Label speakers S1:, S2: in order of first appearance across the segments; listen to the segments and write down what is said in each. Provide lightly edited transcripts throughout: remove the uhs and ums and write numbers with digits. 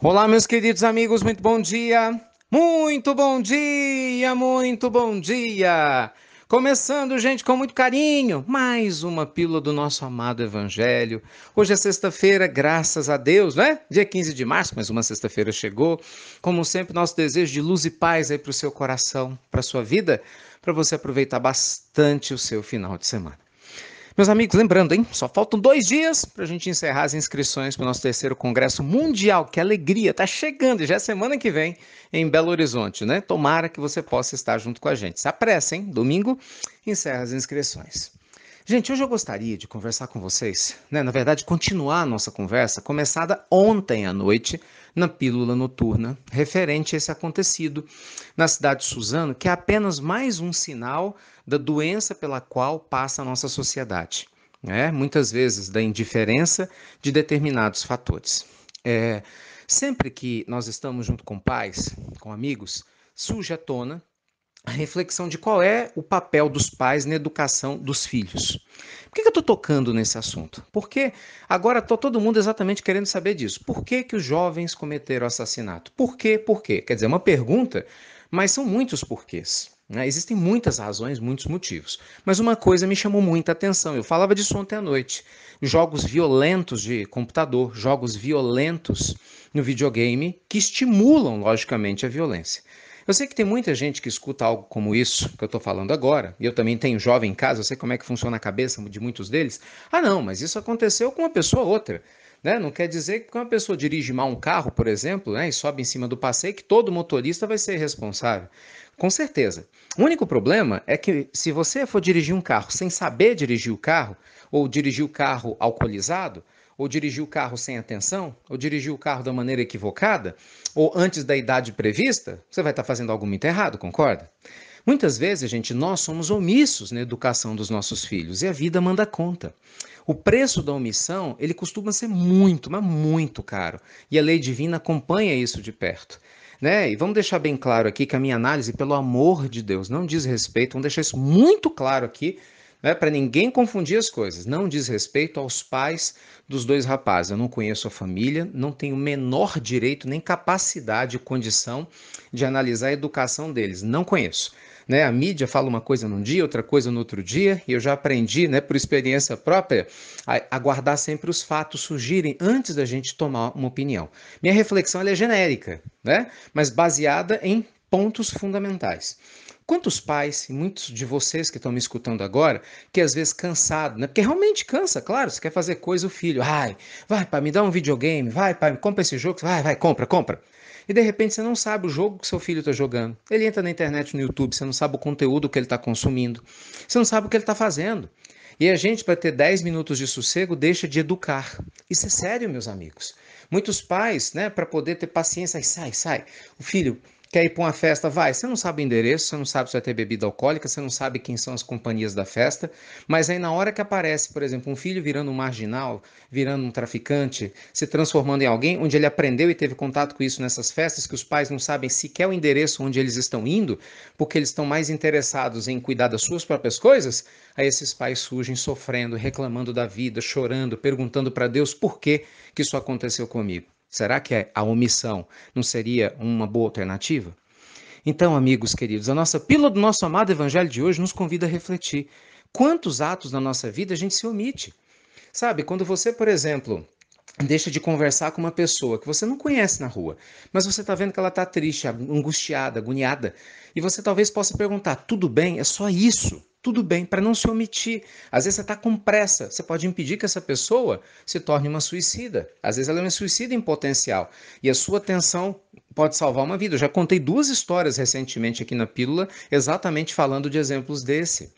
S1: Olá, meus queridos amigos, muito bom dia! Muito bom dia, muito bom dia! Começando, gente, com muito carinho, mais uma pílula do nosso amado Evangelho. Hoje é sexta-feira, graças a Deus, né? Dia 15 de março, mas uma sexta-feira chegou. Como sempre, nosso desejo de luz e paz aí para o seu coração, para a sua vida, para você aproveitar bastante o seu final de semana. Meus amigos, lembrando, hein? Só faltam 2 dias para a gente encerrar as inscrições para o nosso terceiro Congresso Mundial. Que alegria! Tá chegando, já é semana que vem em Belo Horizonte, né? Tomara que você possa estar junto com a gente. Se apressa, hein? Domingo encerra as inscrições. Gente, hoje eu gostaria de conversar com vocês, né? Na verdade, continuar a nossa conversa começada ontem à noite na Pílula Noturna, referente a esse acontecido na cidade de Suzano, que é apenas mais um sinal da doença pela qual passa a nossa sociedade, né? Muitas vezes da indiferença de determinados fatores. É, Sempre que nós estamos junto com pais, com amigos, surge à tona a reflexão de qual é o papel dos pais na educação dos filhos. Por que eu estou tocando nesse assunto? Porque agora está todo mundo exatamente querendo saber disso. Por que os jovens cometeram assassinato? Por quê? Por quê? Quer dizer, é uma pergunta, mas são muitos porquês. Né? Existem muitas razões, muitos motivos. Mas uma coisa me chamou muita atenção. Eu falava disso ontem à noite. Jogos violentos de computador, jogos violentos no videogame que estimulam, logicamente, a violência. Eu sei que tem muita gente que escuta algo como isso que eu estou falando agora, e eu também tenho jovem em casa, eu sei como é que funciona a cabeça de muitos deles. Ah, não, mas isso aconteceu com uma pessoa ou outra. Né? Não quer dizer que uma pessoa dirige mal um carro, por exemplo, né, e sobe em cima do passeio, que todo motorista vai ser responsável. Com certeza. O único problema é que se você for dirigir um carro sem saber dirigir o carro, ou dirigir o carro alcoolizado, ou dirigir o carro sem atenção, ou dirigir o carro da maneira equivocada, ou antes da idade prevista, você vai estar fazendo algo muito errado, concorda? Muitas vezes, gente, nós somos omissos na educação dos nossos filhos e a vida manda conta. O preço da omissão, ele costuma ser muito, mas muito caro. E a lei divina acompanha isso de perto. Né? E vamos deixar bem claro aqui que a minha análise, pelo amor de Deus, não diz respeito, vamos deixar isso muito claro aqui, né, para ninguém confundir as coisas. Não diz respeito aos pais dos dois rapazes. Eu não conheço a família, não tenho o menor direito, nem capacidade e condição de analisar a educação deles. Não conheço. Né? A mídia fala uma coisa num dia, outra coisa no outro dia, e eu já aprendi, né, por experiência própria, a guardar sempre os fatos surgirem antes da gente tomar uma opinião. Minha reflexão ela é genérica, né, mas baseada em pontos fundamentais. Quantos pais, e muitos de vocês que estão me escutando agora, que às vezes cansado, né? Porque realmente cansa, claro, você quer fazer coisa, o filho, ai, vai, pai, me dá um videogame, vai, pai, compra esse jogo, vai, compra, compra. E de repente você não sabe o jogo que seu filho está jogando. Ele entra na internet, no YouTube, você não sabe o conteúdo que ele está consumindo, você não sabe o que ele está fazendo. E a gente, para ter 10 minutos de sossego, deixa de educar. Isso é sério, meus amigos. Muitos pais, né, para poder ter paciência, sai. O filho quer ir para uma festa, vai. Você não sabe o endereço, você não sabe se vai ter bebida alcoólica, você não sabe quem são as companhias da festa, mas aí na hora que aparece, por exemplo, um filho virando um marginal, virando um traficante, se transformando em alguém, onde ele aprendeu e teve contato com isso nessas festas, que os pais não sabem sequer o endereço onde eles estão indo, porque eles estão mais interessados em cuidar das suas próprias coisas, aí esses pais surgem sofrendo, reclamando da vida, chorando, perguntando para Deus por que isso aconteceu comigo. Será que a omissão não seria uma boa alternativa? Então, amigos queridos, a nossa pílula do nosso amado Evangelho de hoje nos convida a refletir. Quantos atos na nossa vida a gente se omite? Sabe, quando você, por exemplo, deixa de conversar com uma pessoa que você não conhece na rua, mas você está vendo que ela está triste, angustiada, agoniada, e você talvez possa perguntar: tudo bem? É só isso? Tudo bem, para não se omitir. Às vezes você está com pressa, você pode impedir que essa pessoa se torne uma suicida. Às vezes ela é uma suicida em potencial, e a sua atenção pode salvar uma vida. Eu já contei 2 histórias recentemente aqui na Pílula, exatamente falando de exemplos desse.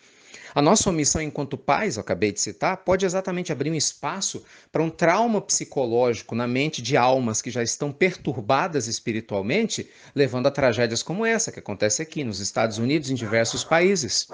S1: A nossa omissão enquanto pais, eu acabei de citar, pode exatamente abrir um espaço para um trauma psicológico na mente de almas que já estão perturbadas espiritualmente, levando a tragédias como essa que acontece aqui nos Estados Unidos e em diversos países.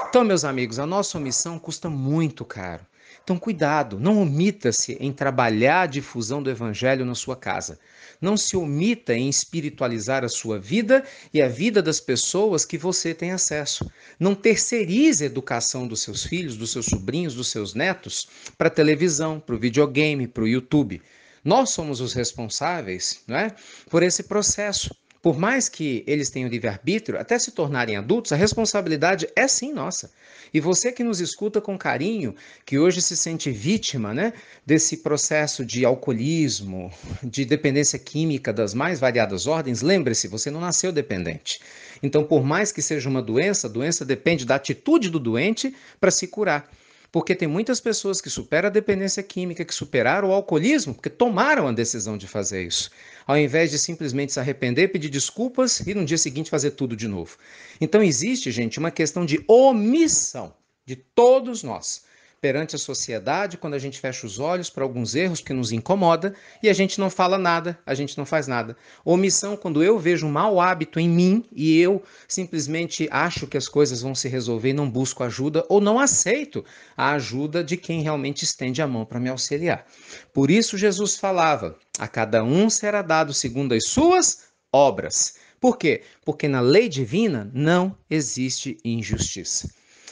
S1: Então, meus amigos, a nossa omissão custa muito caro. Então, cuidado, não omita-se em trabalhar a difusão do evangelho na sua casa. Não se omita em espiritualizar a sua vida e a vida das pessoas que você tem acesso. Não terceirize a educação dos seus filhos, dos seus sobrinhos, dos seus netos para a televisão, para o videogame, para o YouTube. Nós somos os responsáveis, não é, por esse processo. Por mais que eles tenham livre-arbítrio, até se tornarem adultos, a responsabilidade é sim nossa. E você que nos escuta com carinho, que hoje se sente vítima, né, desse processo de alcoolismo, de dependência química das mais variadas ordens, lembre-se, você não nasceu dependente. Então, por mais que seja uma doença, a doença depende da atitude do doente para se curar. Porque tem muitas pessoas que superam a dependência química, que superaram o alcoolismo, porque tomaram a decisão de fazer isso, ao invés de simplesmente se arrepender, pedir desculpas e no dia seguinte fazer tudo de novo. Então existe, gente, uma questão de omissão de todos nós perante a sociedade, quando a gente fecha os olhos para alguns erros que nos incomoda e a gente não fala nada, a gente não faz nada. Omissão quando eu vejo um mau hábito em mim e eu simplesmente acho que as coisas vão se resolver e não busco ajuda ou não aceito a ajuda de quem realmente estende a mão para me auxiliar. Por isso Jesus falava: a cada um será dado segundo as suas obras. Por quê? Porque na lei divina não existe injustiça.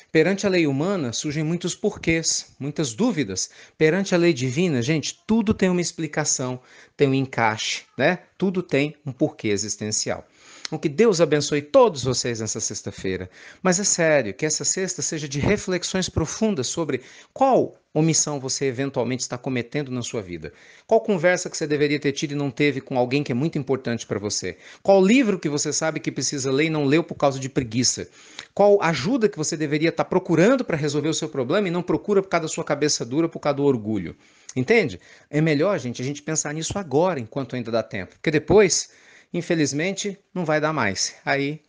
S1: Perante a lei humana surgem muitos porquês, muitas dúvidas. Perante a lei divina, gente, tudo tem uma explicação, tem um encaixe, né? Tudo tem um porquê existencial. O que Deus abençoe todos vocês nessa sexta-feira. Mas é sério, que essa sexta seja de reflexões profundas sobre qual omissão você eventualmente está cometendo na sua vida. Qual conversa que você deveria ter tido e não teve com alguém que é muito importante para você? Qual livro que você sabe que precisa ler e não leu por causa de preguiça? Qual ajuda que você deveria estar procurando para resolver o seu problema e não procura por causa da sua cabeça dura, por causa do orgulho? Entende? É melhor, gente, a gente pensar nisso agora, enquanto ainda dá tempo. Porque depois, infelizmente, não vai dar mais. Aí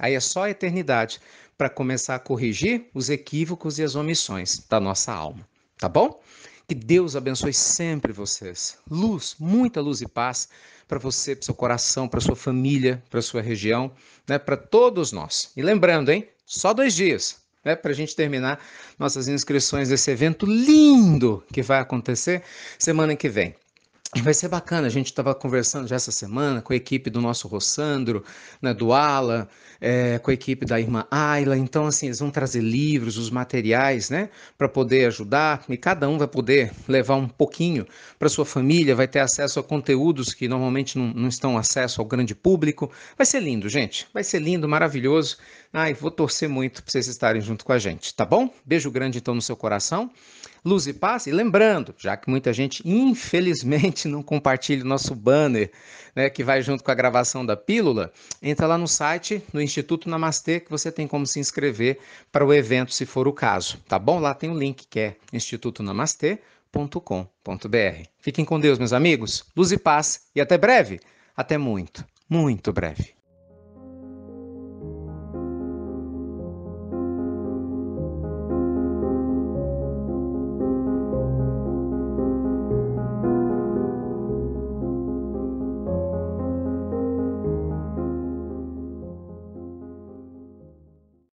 S1: é só a eternidade para começar a corrigir os equívocos e as omissões da nossa alma. Tá bom? Que Deus abençoe sempre vocês. Luz, muita luz e paz para você, para seu coração, para sua família, para sua região, né, para todos nós. E lembrando, hein, só 2 dias, né, para a gente terminar nossas inscrições desse evento lindo que vai acontecer semana que vem. E vai ser bacana, a gente estava conversando já essa semana com a equipe do nosso Rossandro, né, do Ala, com a equipe da irmã Ayla. Então, assim, eles vão trazer livros, os materiais, né, para poder ajudar, e cada um vai poder levar um pouquinho para sua família, vai ter acesso a conteúdos que normalmente não estão acesso ao grande público. Vai ser lindo, gente, vai ser lindo, maravilhoso. Ai, vou torcer muito para vocês estarem junto com a gente, tá bom? Beijo grande, então, no seu coração. Luz e paz. E lembrando, já que muita gente, infelizmente, não compartilha o nosso banner, né, que vai junto com a gravação da pílula, entra lá no site, no Instituto Namastê, que você tem como se inscrever para o evento, se for o caso. Tá bom? Lá tem o link, que é institutonamastê.com.br. Fiquem com Deus, meus amigos. Luz e paz. E até breve. Até muito, muito breve.